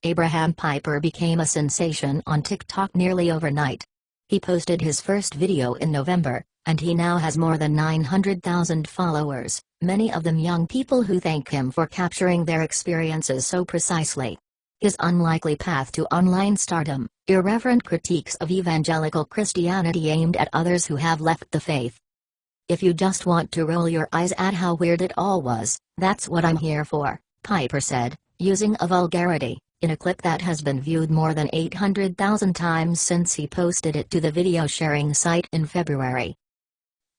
Abraham Piper became a sensation on TikTok nearly overnight. He posted his first video in November, and he now has more than 900,000 followers, many of them young people who thank him for capturing their experiences so precisely. His unlikely path to online stardom, irreverent critiques of evangelical Christianity aimed at others who have left the faith. If you just want to roll your eyes at how weird it all was, that's what I'm here for, Piper said, using a vulgarity, in a clip that has been viewed more than 800,000 times since he posted it to the video sharing site in February.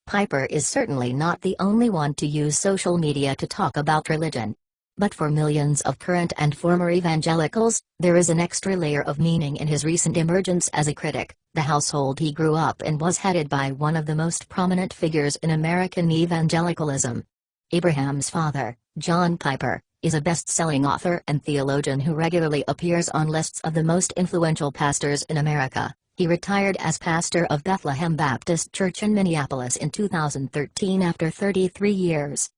Piper is certainly not the only one to use social media to talk about religion. But for millions of current and former evangelicals, there is an extra layer of meaning in his recent emergence as a critic. The household he grew up in was headed by one of the most prominent figures in American evangelicalism. Abraham's father, John Piper, is a best-selling author and theologian who regularly appears on lists of the most influential pastors in America. He retired as pastor of Bethlehem Baptist Church in Minneapolis in 2013 after 33 years.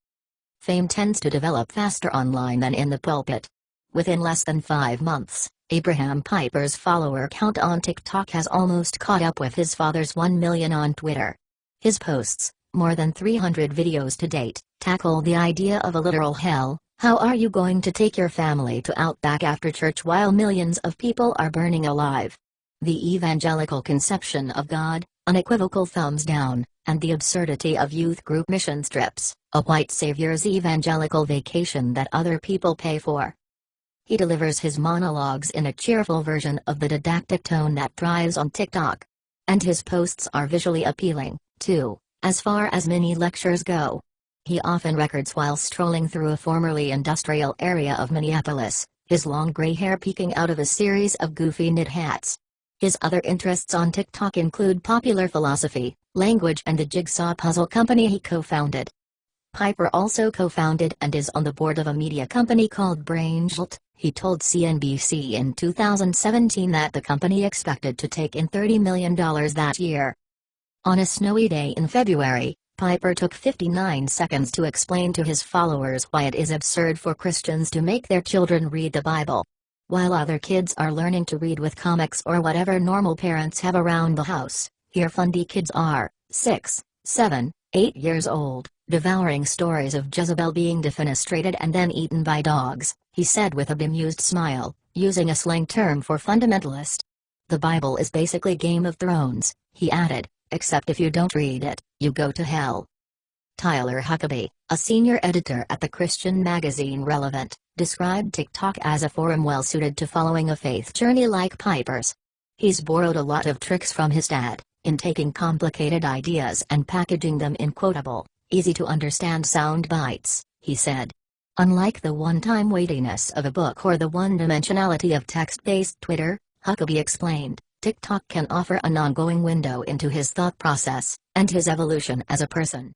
Fame tends to develop faster online than in the pulpit. Within less than 5 months, Abraham Piper's follower count on TikTok has almost caught up with his father's 1 million on Twitter. His posts, more than 300 videos to date, tackle the idea of a literal hell. How are you going to take your family to Outback after church while millions of people are burning alive? The evangelical conception of God, unequivocal thumbs down, and the absurdity of youth group mission trips, a white savior's evangelical vacation that other people pay for. He delivers his monologues in a cheerful version of the didactic tone that thrives on TikTok. And his posts are visually appealing, too, as far as mini lectures go. He often records while strolling through a formerly industrial area of Minneapolis, his long gray hair peeking out of a series of goofy knit hats. His other interests on TikTok include popular philosophy, language and the jigsaw puzzle company he co-founded. Piper also co-founded and is on the board of a media company called Brainjolt. He told CNBC in 2017 that the company expected to take in $30 million that year. On a snowy day in February, Piper took 59 seconds to explain to his followers why it is absurd for Christians to make their children read the Bible. While other kids are learning to read with comics or whatever normal parents have around the house, here fundy kids are, 6, 7, 8 years old, devouring stories of Jezebel being defenestrated and then eaten by dogs, he said with a bemused smile, using a slang term for fundamentalist. The Bible is basically Game of Thrones, he added, except if you don't read it, you go to hell. Tyler Huckabee, a senior editor at the Christian magazine Relevant, described TikTok as a forum well-suited to following a faith journey like Piper's. He's borrowed a lot of tricks from his dad, in taking complicated ideas and packaging them in quotable, easy-to-understand sound bites, he said. Unlike the one-time weightiness of a book or the one-dimensionality of text-based Twitter, Huckabee explained, TikTok can offer an ongoing window into his thought process, and his evolution as a person.